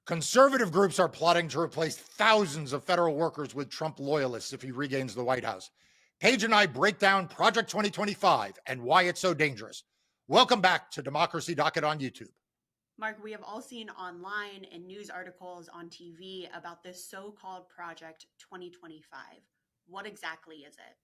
Conservative groups are plotting to replace thousands of federal workers with Trump loyalists if he regains the White House. Paige and I break down Project 2025 and why it's so dangerous. Welcome back to Democracy Docket on YouTube. Mark, we have all seen online and news articles on TV about this so-called Project 2025. What exactly is it?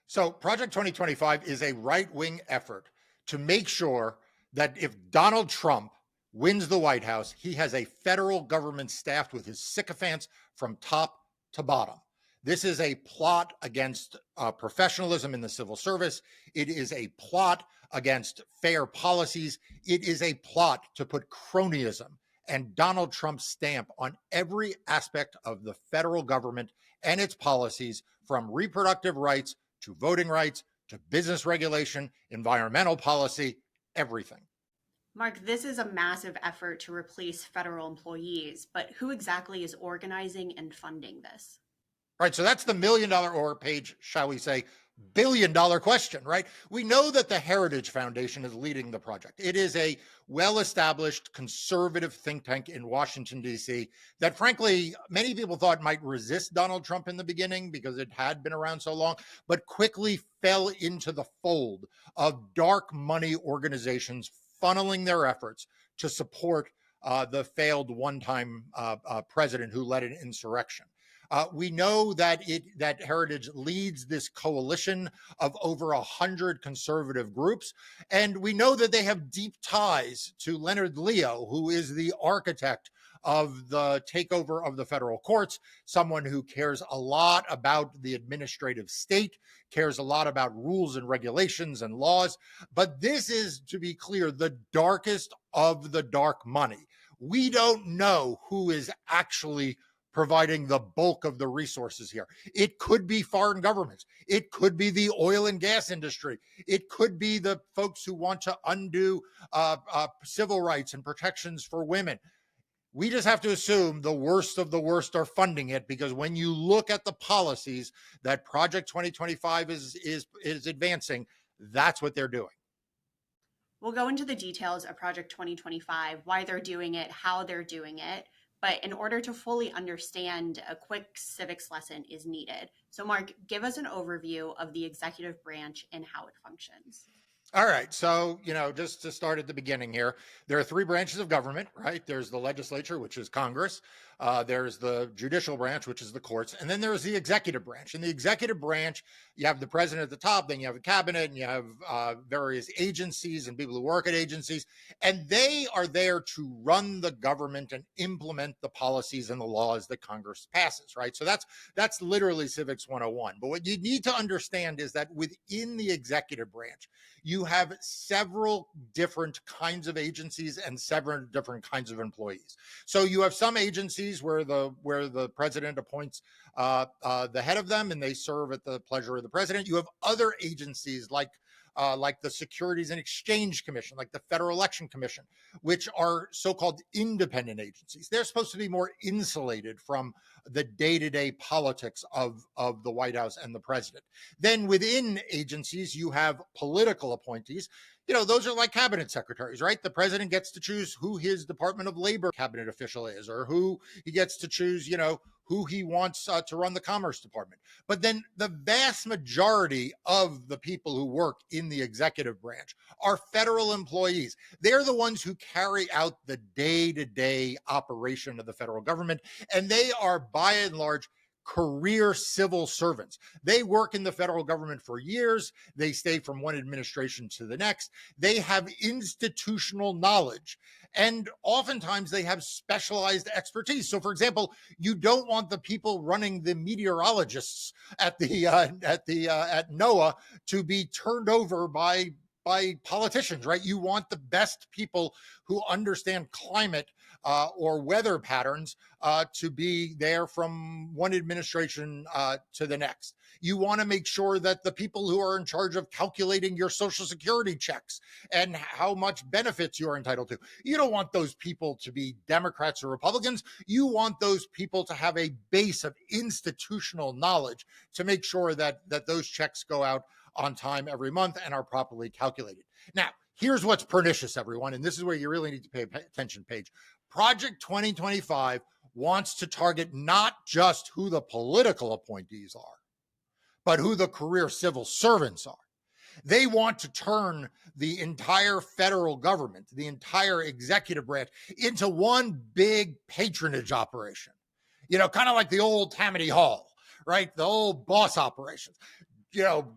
So, Project 2025 is a right-wing effort to make sure that if Donald Trump wins the White House, he has a federal government staffed with his sycophants from top to bottom. This is a plot against professionalism in the civil service. It is a plot against fair policies. It is a plot to put cronyism and Donald Trump's stamp on every aspect of the federal government and its policies, from reproductive rights to voting rights to business regulation, environmental policy, everything. Mark, this is a massive effort to replace federal employees, but who exactly is organizing and funding this? Right, so that's the $1 million, or Paige, shall we say, $1 billion question, right? We know that the Heritage Foundation is leading the project. It is a well-established conservative think tank in Washington, D.C. that, frankly, many people thought might resist Donald Trump in the beginning because it had been around so long, but quickly fell into the fold of dark money organizations funneling their efforts to support the failed one-time president who led an insurrection. We know that Heritage leads this coalition of over 100 conservative groups, and we know that they have deep ties to Leonard Leo, who is the architect of the takeover of the federal courts, someone who cares a lot about the administrative state, cares a lot about rules and regulations and laws. But this is, to be clear, the darkest of the dark money. We don't know who is actually providing the bulk of the resources here. It could be foreign governments. It could be the oil and gas industry. It could be the folks who want to undo civil rights and protections for women. We just have to assume the worst of the worst are funding it, because when you look at the policies that Project 2025 is advancing, that's what they're doing. We'll go into the details of Project 2025, why they're doing it, how they're doing it. But in order to fully understand, a quick civics lesson is needed. So, Mark, give us an overview of the executive branch and how it functions. All right. So, just to start at the beginning here, there are three branches of government, right? There's the legislature, which is Congress. There's the judicial branch, which is the courts. And then there's the executive branch. In the executive branch, you have the president at the top, then you have a cabinet, and you have various agencies and people who work at agencies. And they are there to run the government and implement the policies and the laws that Congress passes, right? So that's literally Civics 101. But what you need to understand is that within the executive branch, you have several different kinds of agencies and several different kinds of employees. So you have some agencies where the president appoints the head of them, and they serve at the pleasure of the president. You have other agencies like the Securities and Exchange Commission, like the Federal Election Commission, which are so-called independent agencies. They're supposed to be more insulated from the day-to-day politics of the White House and the president. Then within agencies, you have political appointees. Those are like cabinet secretaries, right? The president gets to choose who his Department of Labor cabinet official is, or who he gets to choose, who he wants to run the Commerce Department. But then the vast majority of the people who work in the executive branch are federal employees. They're the ones who carry out the day-to-day operation of the federal government, and they are, by and large, career civil servants. They work in the federal government for years. They stay from one administration to the next. They have institutional knowledge, and oftentimes they have specialized expertise. So, for example, you don't want the people running the meteorologists at NOAA to be turned over by politicians, right? You want the best people who understand climate or weather patterns to be there from one administration to the next. You want to make sure that the people who are in charge of calculating your Social Security checks and how much benefits you're entitled to, you don't want those people to be Democrats or Republicans. You want those people to have a base of institutional knowledge to make sure that those checks go out on time every month and are properly calculated. Now, here's what's pernicious, everyone, and this is where you really need to pay attention, Paige. Project 2025 wants to target not just who the political appointees are, but who the career civil servants are. They want to turn the entire federal government, the entire executive branch, into one big patronage operation. Kind of like the old Tammany Hall, right? The old boss operations.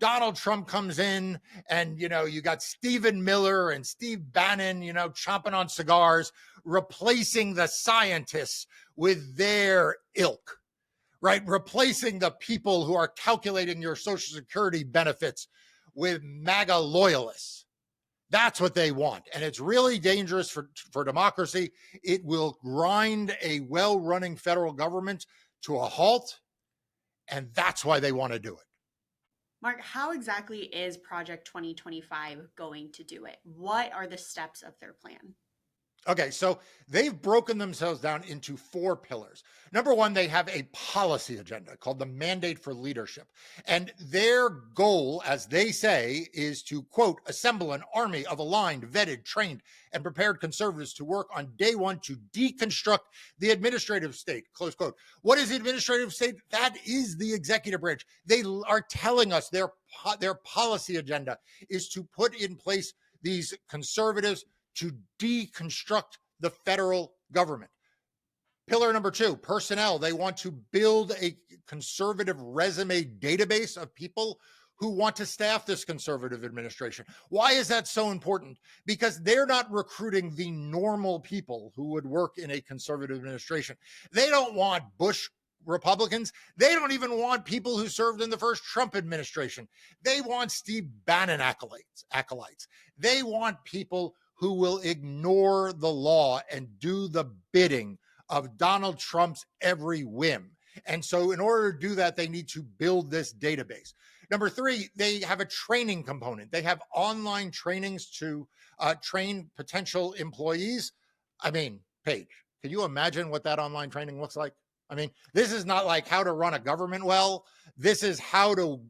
Donald Trump comes in and, you got Stephen Miller and Steve Bannon, chomping on cigars, replacing the scientists with their ilk, right? Replacing the people who are calculating your Social Security benefits with MAGA loyalists. That's what they want. And it's really dangerous for democracy. It will grind a well-running federal government to a halt. And that's why they want to do it. Mark, how exactly is Project 2025 going to do it? What are the steps of their plan? Okay, so they've broken themselves down into 4 pillars. Number 1, they have a policy agenda called the Mandate for Leadership. And their goal, as they say, is to, quote, assemble an army of aligned, vetted, trained, and prepared conservatives to work on day one to deconstruct the administrative state, close quote. What is the administrative state? That is the executive branch. They are telling us their policy agenda is to put in place these conservatives to deconstruct the federal government. Pillar number 2, personnel. They want to build a conservative resume database of people who want to staff this conservative administration. Why is that so important? Because they're not recruiting the normal people who would work in a conservative administration. They don't want Bush Republicans. They don't even want people who served in the first Trump administration. They want Steve Bannon acolytes. They want people who will ignore the law and do the bidding of Donald Trump's every whim. And so in order to do that, they need to build this database. Number 3, they have a training component. They have online trainings to train potential employees. I mean, Paige, can you imagine what that online training looks like? I mean, this is not like how to run a government well. This is how to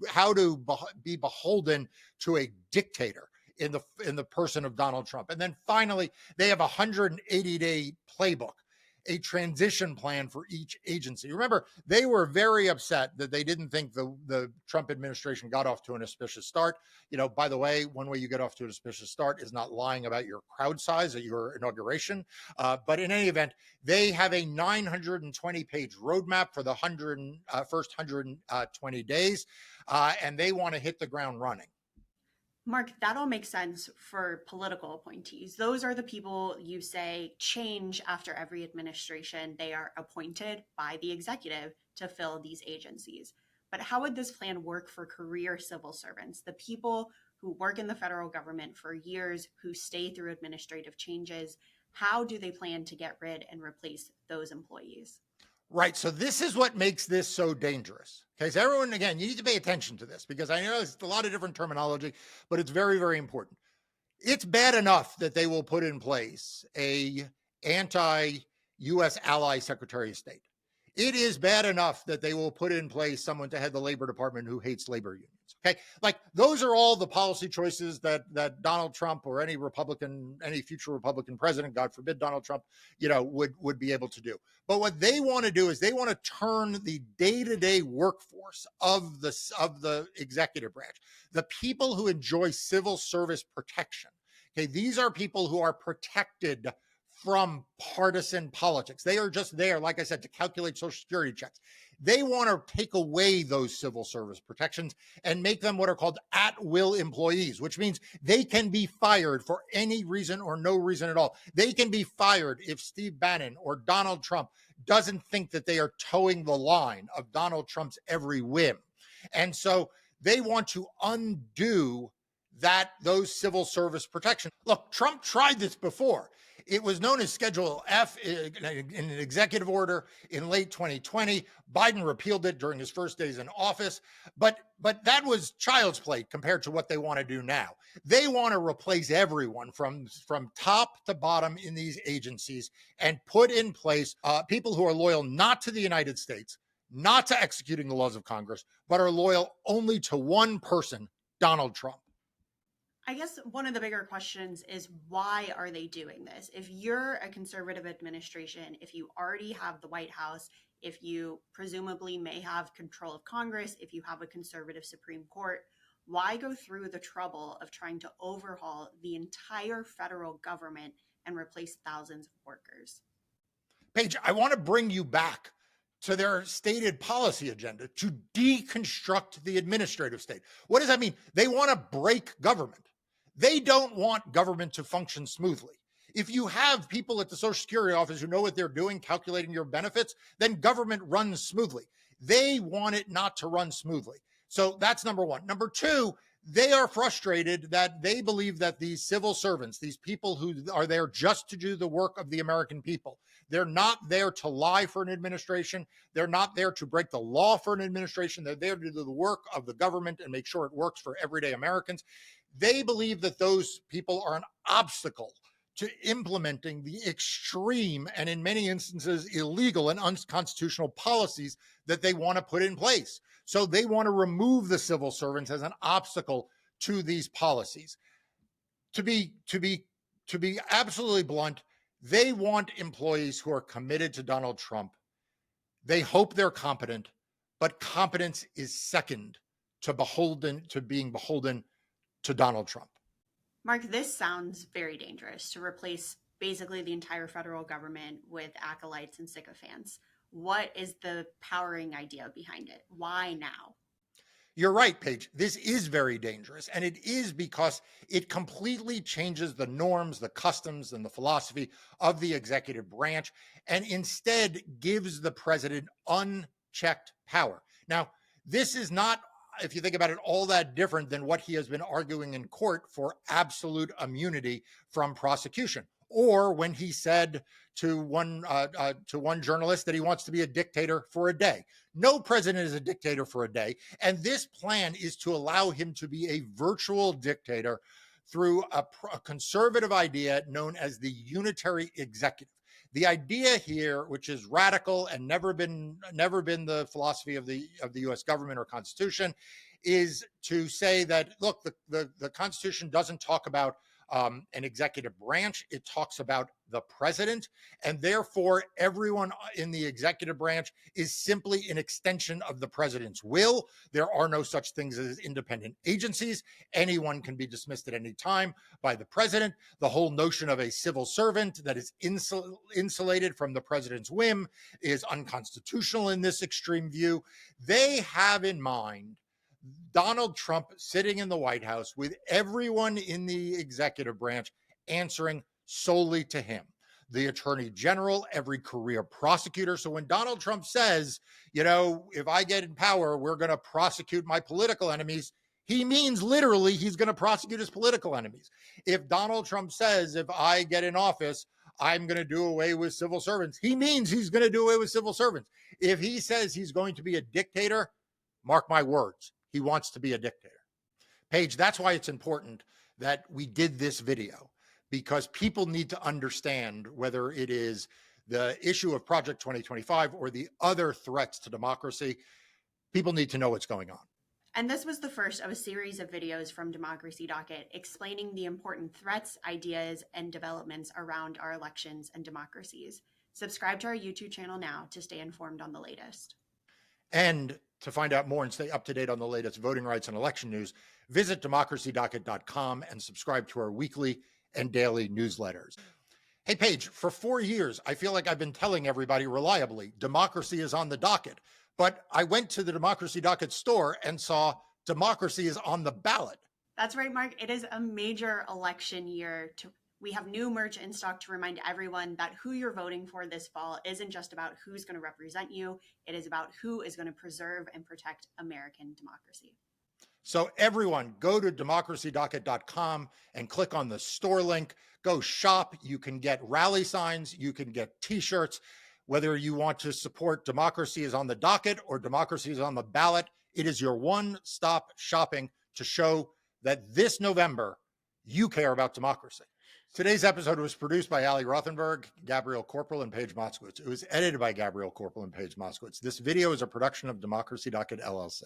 be beholden to a dictator in the person of Donald Trump. And then finally, they have a 180-day playbook, a transition plan for each agency. Remember, they were very upset that they didn't think the Trump administration got off to an auspicious start. By the way, one way you get off to an auspicious start is not lying about your crowd size at your inauguration. But in any event, they have a 920-page roadmap for the first 120 days, and they want to hit the ground running. Mark, that all makes sense for political appointees. Those are the people you say change after every administration. They are appointed by the executive to fill these agencies. But how would this plan work for career civil servants, the people who work in the federal government for years, who stay through administrative changes? How do they plan to get rid and replace those employees? Right. So this is what makes this so dangerous. Okay. So everyone, again, you need to pay attention to this because I know it's a lot of different terminology, but it's very, very important. It's bad enough that they will put in place a anti-U.S. ally Secretary of State. It is bad enough that they will put in place someone to head the Labor Department who hates labor unions. Okay. Like those are all the policy choices that Donald Trump or any future Republican president, God forbid Donald Trump, would be able to do. But what they want to do is they want to turn the day-to-day workforce of the executive branch, the people who enjoy civil service protection. Okay. These are people who are protected from partisan politics. They are just there, like I said, to calculate Social Security checks. They want to take away those civil service protections and make them what are called at-will employees, which means they can be fired for any reason or no reason at all. They can be fired if Steve Bannon or Donald Trump doesn't think that they are towing the line of Donald Trump's every whim. And so they want to undo those civil service protections. Look, Trump tried this before. It was known as Schedule F in an executive order in late 2020. Biden repealed it during his first days in office, but that was child's play compared to what they want to do now. They want to replace everyone from top to bottom in these agencies and put in place people who are loyal not to the United States, not to executing the laws of Congress, but are loyal only to one person, Donald Trump. I guess one of the bigger questions is why are they doing this? If you're a conservative administration, if you already have the White House, if you presumably may have control of Congress, if you have a conservative Supreme Court, why go through the trouble of trying to overhaul the entire federal government and replace thousands of workers? Paige, I want to bring you back to their stated policy agenda to deconstruct the administrative state. What does that mean? They want to break government. They don't want government to function smoothly. If you have people at the Social Security office who know what they're doing, calculating your benefits, then government runs smoothly. They want it not to run smoothly. So that's number one. Number two, they are frustrated that they believe that these civil servants, these people who are there just to do the work of the American people, they're not there to lie for an administration. They're not there to break the law for an administration. They're there to do the work of the government and make sure it works for everyday Americans. They believe that those people are an obstacle to implementing the extreme and in many instances illegal and unconstitutional policies that they want to put in place. So they want to remove the civil servants as an obstacle to these policies. To be absolutely blunt, they want employees who are committed to Donald Trump. They hope they're competent, but competence is second to being beholden to Donald Trump. Mark, this sounds very dangerous to replace basically the entire federal government with acolytes and sycophants. What is the powering idea behind it? Why now? You're right, Paige. This is very dangerous. And it is because it completely changes the norms, the customs, and the philosophy of the executive branch, and instead gives the president unchecked power. Now, this is not, if you think about it, all that different than what he has been arguing in court for absolute immunity from prosecution. Or when he said to one journalist that he wants to be a dictator for a day. No president is a dictator for a day. And this plan is to allow him to be a virtual dictator through a conservative idea known as the unitary executive. The idea here, which is radical and never been the philosophy of the U.S. government or Constitution, is to say that, look, the Constitution doesn't talk about an executive branch. It talks about the president, and therefore everyone in the executive branch is simply an extension of the president's will. There are no such things as independent agencies. Anyone can be dismissed at any time by the president. The whole notion of a civil servant that is insulated from the president's whim is unconstitutional in this extreme view. They have in mind Donald Trump sitting in the White House with everyone in the executive branch answering solely to him. The attorney general, every career prosecutor. So when Donald Trump says, if I get in power, we're going to prosecute my political enemies, he means literally he's going to prosecute his political enemies. If Donald Trump says, if I get in office, I'm going to do away with civil servants, he means he's going to do away with civil servants. If he says he's going to be a dictator, mark my words, he wants to be a dictator. Paige, that's why it's important that we did this video, because people need to understand whether it is the issue of Project 2025 or the other threats to democracy. People need to know what's going on. And this was the first of a series of videos from Democracy Docket explaining the important threats, ideas, and developments around our elections and democracies. Subscribe to our YouTube channel now to stay informed on the latest. And to find out more and stay up to date on the latest voting rights and election news, visit democracydocket.com and subscribe to our weekly and daily newsletters. Hey, Paige, for 4 years, I feel like I've been telling everybody reliably, democracy is on the docket. But I went to the Democracy Docket store and saw democracy is on the ballot. That's right, Mark. It is a major election year. We have new merch in stock to remind everyone that who you're voting for this fall isn't just about who's going to represent you. It is about who is going to preserve and protect American democracy. So everyone, go to democracydocket.com and click on the store link. Go shop. You can get rally signs. You can get T-shirts. Whether you want to support Democracy is on the Docket or Democracy is on the Ballot, it is your one-stop shopping to show that this November, you care about democracy. Today's episode was produced by Ali Rothenberg, Gabrielle Corporal, and Paige Moskowitz. It was edited by Gabrielle Corporal and Paige Moskowitz. This video is a production of Democracy Docket, LLC.